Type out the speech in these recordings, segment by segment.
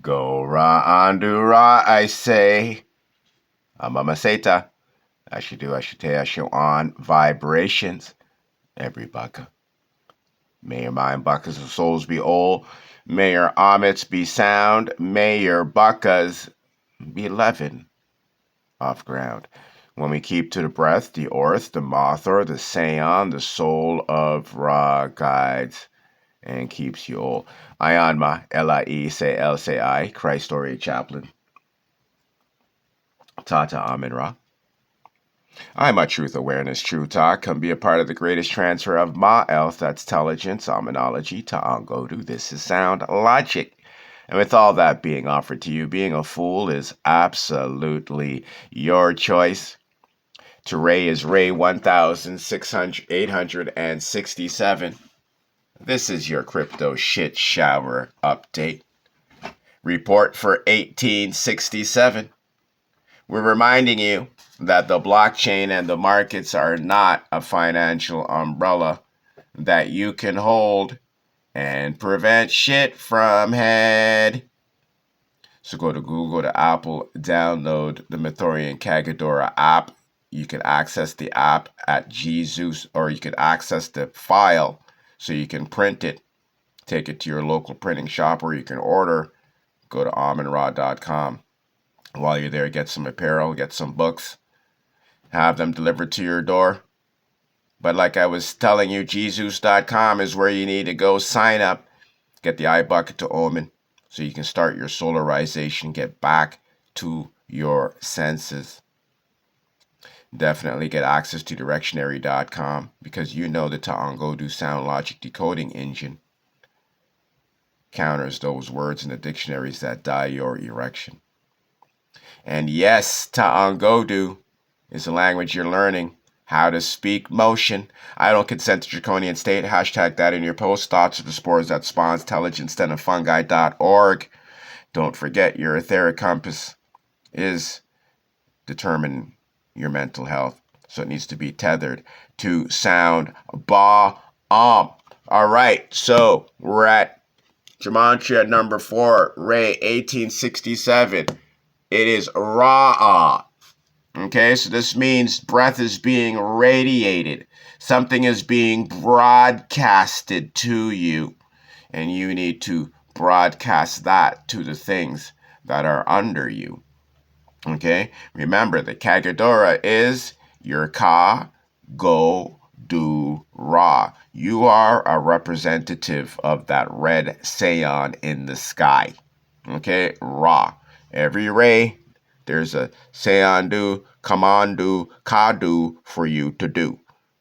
Go ra andu ra, I say. Amamaseta. Ashidu ashite asho on vibrations. Every baka. May your mind, buckas, and souls be old. May your omits be sound. May your buckas be leaven off ground. When we keep to the breath, the orth, the mothor, the seon, the soul of Ra guides and keeps you old. Ayanma, L-I-E, say L, say I, Christ Story Chaplain. Tata Amin Ra. I'm a truth awareness, true talk. Come be a part of the greatest transfer of Ma Elf, that's intelligence, Aminology, to Angodu. This is sound logic. And with all that being offered to you, being a fool is absolutely your choice. To Ray is Ray 867. This is your crypto shit shower update. Report for 1867. We're reminding you that the blockchain and the markets are not a financial umbrella that you can hold and prevent shit from head. So go to Google, go to Apple, download the Mythorian Kagadora app. You can access the app at Jesus, or you can access the file so you can print it, take it to your local printing shop, or you can order. Go to aminra.com. While you're there, get some apparel, get some books, have them delivered to your door. But like I was telling you, Jesus.com is where you need to go sign up, get the iBucket to Omen, so you can start your solarization, get back to your senses. Definitely get access to directionary.com because you know the Ta'angodu sound logic decoding engine counters those words in the dictionaries that die your erection. And yes, Ta'angodu is a language you're learning how to speak motion. I don't consent to draconian state. Hashtag that in your post. Thoughts are the spores that spawns. Intelligence-fungi.org. Don't forget your etheric compass is determining your mental health. So it needs to be tethered to sound ba-om. All right, so we're at Gematria number 4, Ray 1867. It is Ra. Okay, so this means breath is being radiated. Something is being broadcasted to you. And you need to broadcast that to the things that are under you. Okay, remember the Kagadora is your Ka, Go, Do, Ra. You are a representative of that red Seon in the sky. Okay, Ra. Every ray, there's a Seondu, Kamandu, Kadu for you to do.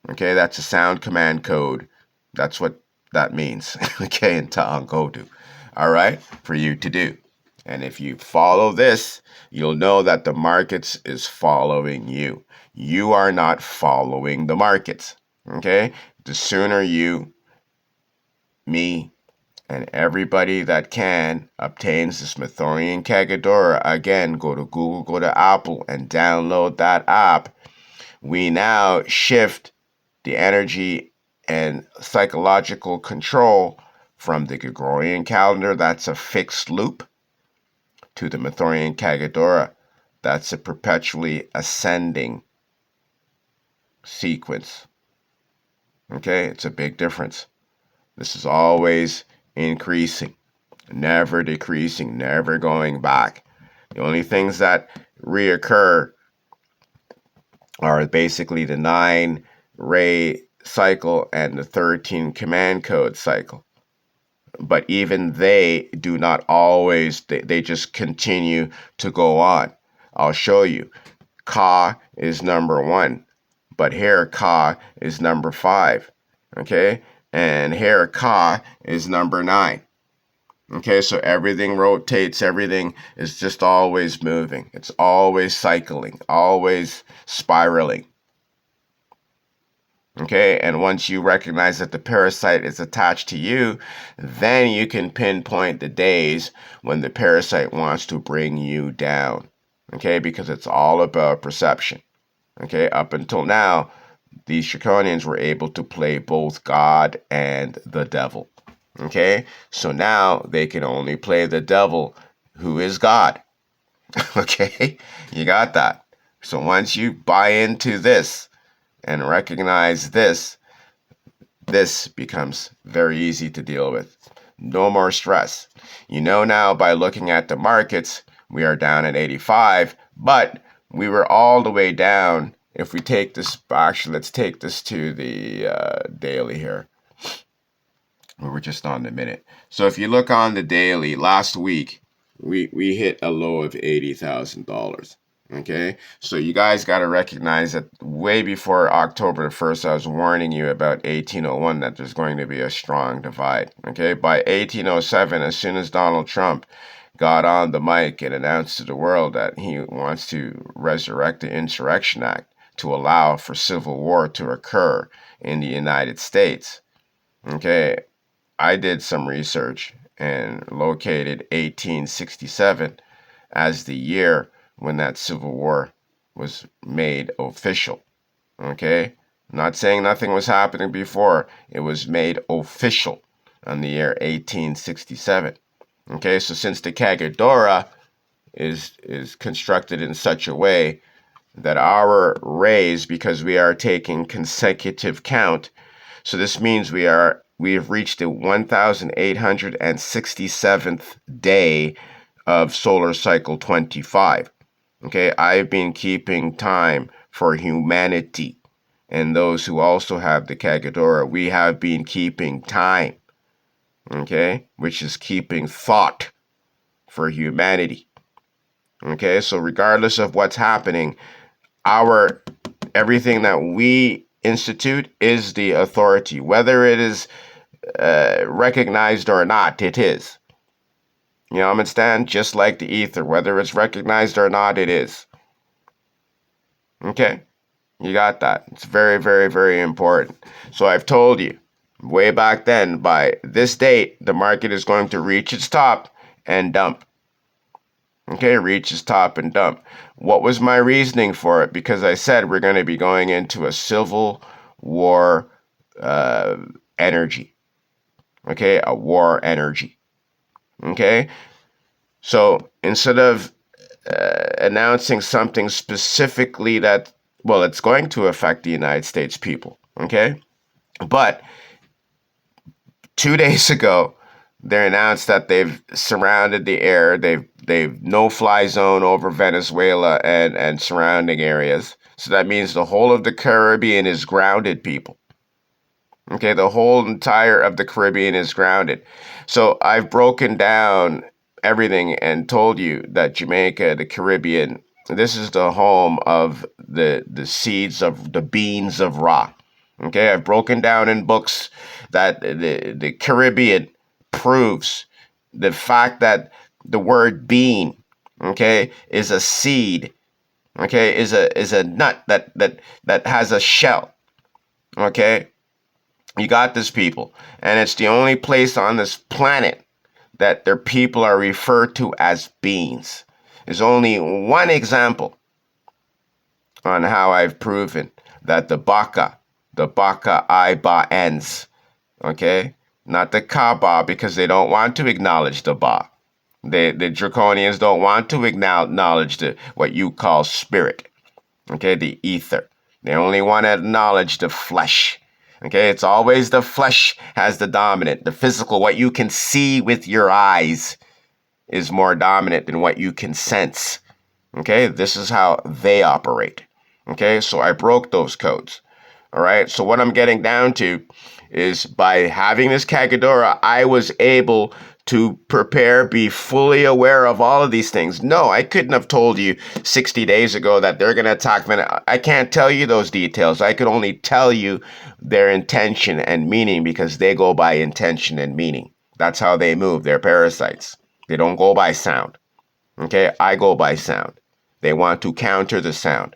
Okay, that's a sound command code. That's what that means. Okay, in Ta'angodu. All right, for you to do. And if you follow this, you'll know that the markets is following you. You are not following the markets. Okay, the sooner you, me, and everybody that can obtains the Smithsonian Kagadora, again, go to Google, go to Apple, and download that app. We now shift the energy and psychological control from the Gregorian calendar, that's a fixed loop, to the Mythorian Kagadora, that's a perpetually ascending sequence. Okay, it's a big difference. This is always increasing, never decreasing, never going back. The only things that reoccur are basically the 9 ray cycle and the 13 command code cycle. But even they do not always, they just continue to go on. I'll show you. Ka is number 1, but here Ka is number 5. Okay? And here Ka is number 9. Okay, so everything rotates, everything is just always moving. It's always cycling, always spiraling. Okay, and once you recognize that the parasite is attached to you, then you can pinpoint the days when the parasite wants to bring you down. Okay, because it's all about perception. Okay, up until now, these Draconians were able to play both God and the devil. Okay, so now they can only play the devil who is God. Okay, you got that. So once you buy into this and recognize this, this becomes very easy to deal with. No more stress. You know now by looking at the markets, we are down at 85, but we were all the way down. If we take this, actually, let's take this to the daily here. We were just on the minute. So if you look on the daily, last week, we hit a low of $80,000. Okay, so you guys got to recognize that way before October the 1st, I was warning you about 1801 that there's going to be a strong divide. Okay, by 1807, as soon as Donald Trump got on the mic and announced to the world that he wants to resurrect the Insurrection Act to allow for civil war to occur in the United States. Okay, I did some research and located 1867 as the year when that Civil War was made official. Okay? I'm not saying nothing was happening before. It was made official on the year 1867. Okay, so since the Cagadora is constructed in such a way that our raise, because we are taking consecutive count, so this means we have reached the 1867th day of solar cycle 25. Okay, I've been keeping time for humanity and those who also have the Cagadora. We have been keeping time, okay, which is keeping thought for humanity. Okay, so regardless of what's happening, everything that we institute is the authority, whether it is recognized or not. It is. You know, understand? Just like the ether, whether it's recognized or not, it is. Okay, you got that. It's very, very, very important. So I've told you way back then, by this date, the market is going to reach its top and dump. Okay, reach its top and dump. What was my reasoning for it? Because I said we're going to be going into a civil war energy. Okay, a war energy. Okay, so instead of announcing something specifically that, well, it's going to affect the United States people. Okay, but 2 days ago, they announced that they've surrounded the air. They've no-fly zone over Venezuela and surrounding areas. So that means the whole of the Caribbean is grounded, people. Okay, the whole entire of the Caribbean is grounded. So I've broken down everything and told you that Jamaica, the Caribbean, this is the home of the seeds of the beans of Ra. Okay, I've broken down in books that the Caribbean proves the fact that the word bean, okay, is a seed, okay, is a nut that has a shell. Okay, you got this, people, and it's the only place on this planet that their people are referred to as beans. There's only one example on how I've proven that the Baka Iba ends, okay? Not the Kaba, because they don't want to acknowledge the Ba. The Draconians don't want to acknowledge what you call spirit, okay? The ether. They only want to acknowledge the flesh. Okay, it's always the flesh has the dominant. The physical, what you can see with your eyes, is more dominant than what you can sense. Okay, this is how they operate. Okay, so I broke those codes. All right, so what I'm getting down to is by having this Cagadora, I was able to prepare, be fully aware of all of these things. No, I couldn't have told you 60 days ago that they're going to attack Venezuela. I can't tell you those details. I could only tell you their intention and meaning, because they go by intention and meaning. That's how they move. They're parasites. They don't go by sound. Okay, I go by sound. They want to counter the sound.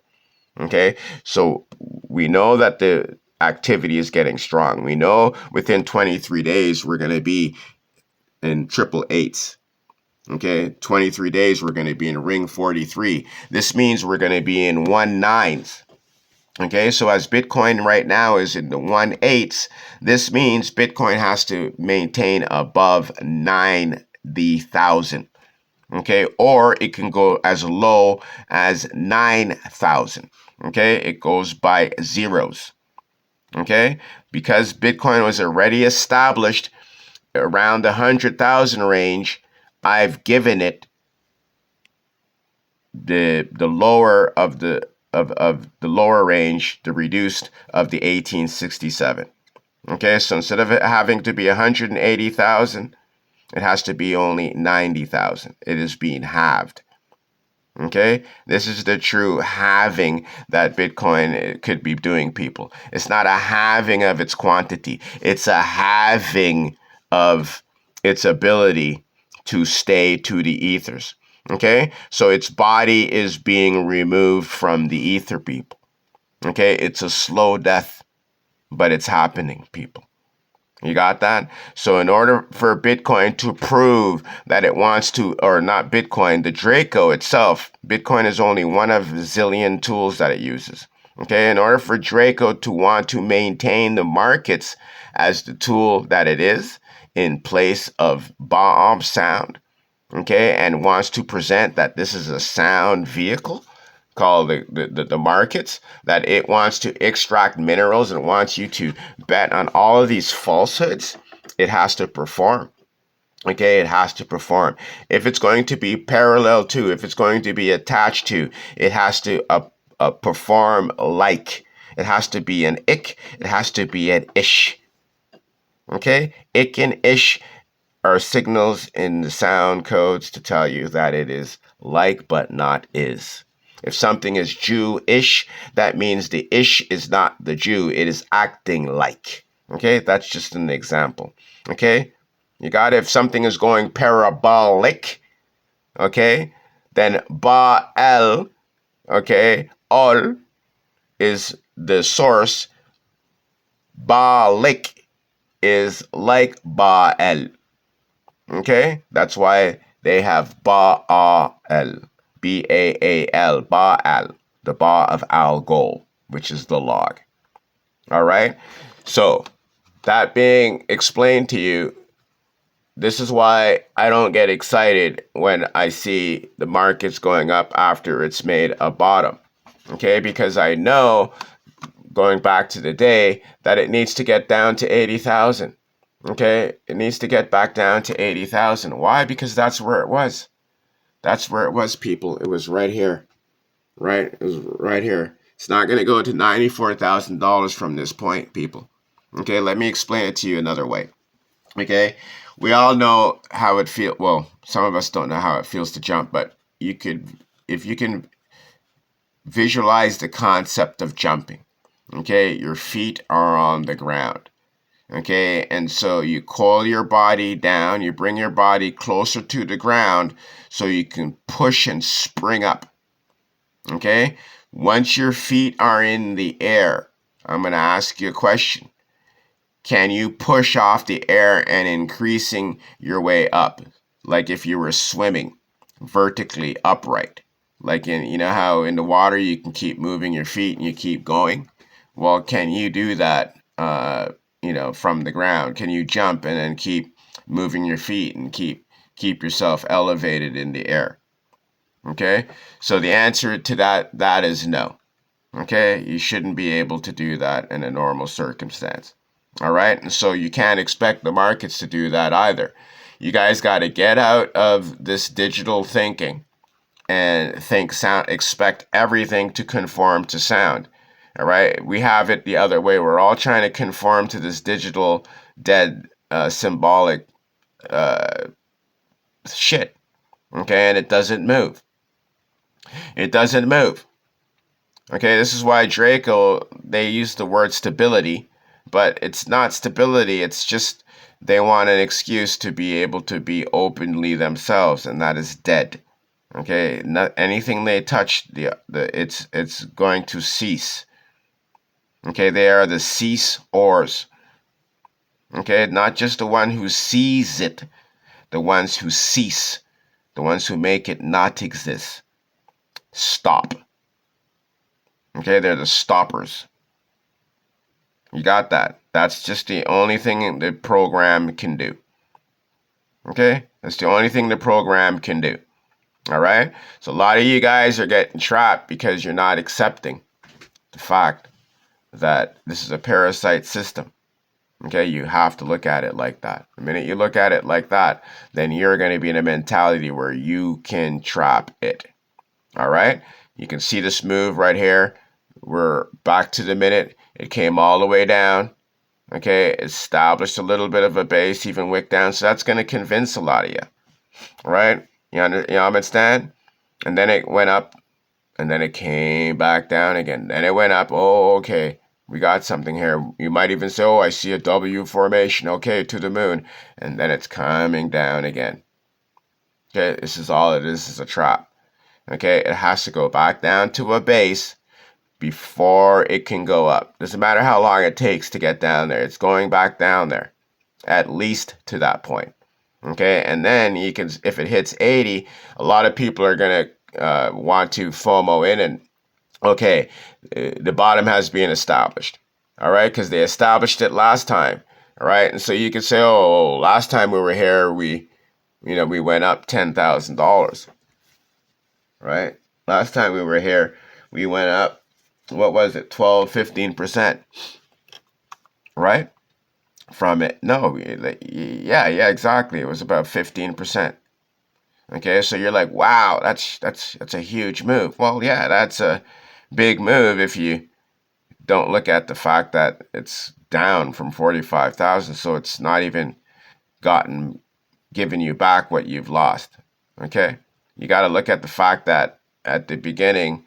Okay, so we know that the activity is getting strong. We know within 23 days we're going to be in triple eights. Okay, 23 days we're going to be in ring 43. This means we're going to be in 1/9s. Okay, so as Bitcoin right now is in the 1/8s, this means Bitcoin has to maintain above 90,000. Okay, or it can go as low as 9,000. Okay, it goes by zeros. Okay, because Bitcoin was already established around the 100,000 range, I've given it the lower of the lower range, the reduced of the 1867. Okay, so instead of it having to be 180,000, it has to be only 90,000. It is being halved. Okay, this is the true halving that Bitcoin could be doing, people. It's not a halving of its quantity, it's a halving of its ability to stay to the ethers. Okay, so its body is being removed from the ether, people. Okay, it's a slow death, but it's happening, people. You got that? So in order for Bitcoin to prove that it wants to, or not Bitcoin, the Draco itself, Bitcoin is only one of a zillion tools that it uses. Okay, in order for Draco to want to maintain the markets as the tool that it is in place of Baum sound, okay, and wants to present that this is a sound vehicle, called the markets, that it wants to extract minerals and wants you to bet on all of these falsehoods, it has to perform. Okay, it has to perform. If it's going to be parallel to, if it's going to be attached to, it has to perform like. It has to be an ik, it has to be an ish. Okay, ik and ish are signals in the sound codes to tell you that it is like but not is. If something is Jewish, that means the ish is not the Jew, it is acting like. Okay, that's just an example. Okay, you got it? If something is going parabolic, okay, then Baal, okay, all is the source, Baalik is like Baal. Okay, that's why they have Baal, Baal, Baal, the Ba of Al Gol, which is the log. All right, so that being explained to you, this is why I don't get excited when I see the markets going up after it's made a bottom. Okay, because I know, going back to the day, that it needs to get down to 80,000. Okay, it needs to get back down to 80,000. Why? Because that's where it was. That's where it was, people. It was right here. Right? It was right here. It's not going to go to $94,000 from this point, people. Okay, let me explain it to you another way. Okay, we all know how it feels. Well, some of us don't know how it feels to jump, but you could, if you can visualize the concept of jumping. Okay, your feet are on the ground. Okay, and so you coil your body down, you bring your body closer to the ground so you can push and spring up. Okay, once your feet are in the air, I'm going to ask you a question. Can you push off the air and increasing your way up? Like if you were swimming vertically upright. Like you know how in the water you can keep moving your feet and you keep going? Well, can you do that, from the ground? Can you jump and then keep moving your feet and keep yourself elevated in the air? Okay? So the answer to that is no. Okay? You shouldn't be able to do that in a normal circumstance. All right? And so you can't expect the markets to do that either. You guys got to get out of this digital thinking and think sound, expect everything to conform to sound. All right? We have it the other way. We're all trying to conform to this digital dead symbolic shit. Okay? And it doesn't move. It doesn't move. Okay, this is why Draco, they use the word stability, but it's not stability, it's just they want an excuse to be able to be openly themselves, and that is dead. Okay, not anything they touch, it's going to cease. Okay, they are the cease ors. Okay, not just the one who sees it, the ones who cease, the ones who make it not exist. Stop. Okay, they're the stoppers. You got that? That's just the only thing the program can do. Okay? That's the only thing the program can do. All right. So a lot of you guys are getting trapped because you're not accepting the fact that this is a parasite system. Okay, you have to look at it like that. The minute you look at it like that, then you're going to be in a mentality where you can trap it. All right, you can see this move right here. We're back to the minute. It came all the way down. Okay, established a little bit of a base, even wick down. So that's going to convince a lot of you. Right? You understand? And then it went up, and then it came back down again. Then it went up. Oh, okay. We got something here. You might even say, oh, I see a W formation. Okay, to the moon. And then it's coming down again. Okay, this is all it is a trap. Okay, it has to go back down to a base before it can go up. Doesn't matter how long it takes to get down there. It's going back down there, at least to that point. Okay, and then you can, if it hits 80, a lot of people are going to want to FOMO in and, okay, the bottom has been established. All right, because they established it last time. All right, and so you can say, oh, last time we were here, we went up $10,000. Right? Last time we were here, we went up, what was it, 12, 15%. Right? From it. No, yeah, exactly. It was about 15%. Okay, so you're like, wow, that's a huge move. Well, yeah, that's a big move if you don't look at the fact that it's down from 45,000, so it's not even given you back what you've lost. Okay? You got to look at the fact that at the beginning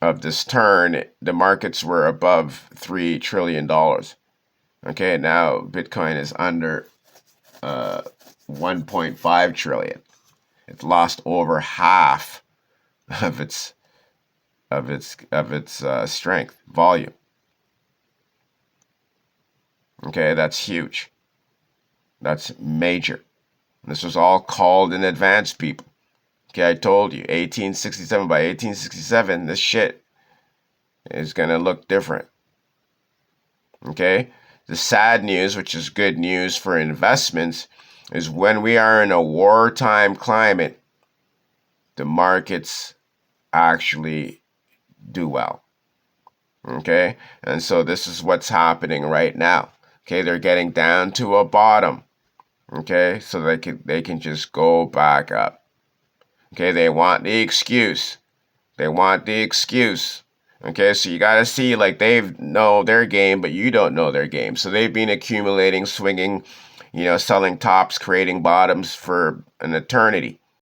of this turn, the markets were above $3 trillion. Okay, now Bitcoin is under 1.5 trillion. It's lost over half of its strength, volume. Okay, that's huge. That's major. This was all called in advance, people. Okay, I told you, 1867 by 1867, this shit is going to look different. Okay? The sad news, which is good news for investments, is when we are in a wartime climate, the markets actually do well. Okay? And so this is what's happening right now. Okay, they're getting down to a bottom. Okay? So they can just go back up. Okay, they want the excuse. They want the excuse. Okay, so you got to see, like, they know their game, but you don't know their game. So they've been accumulating, swinging, selling tops, creating bottoms for an eternity.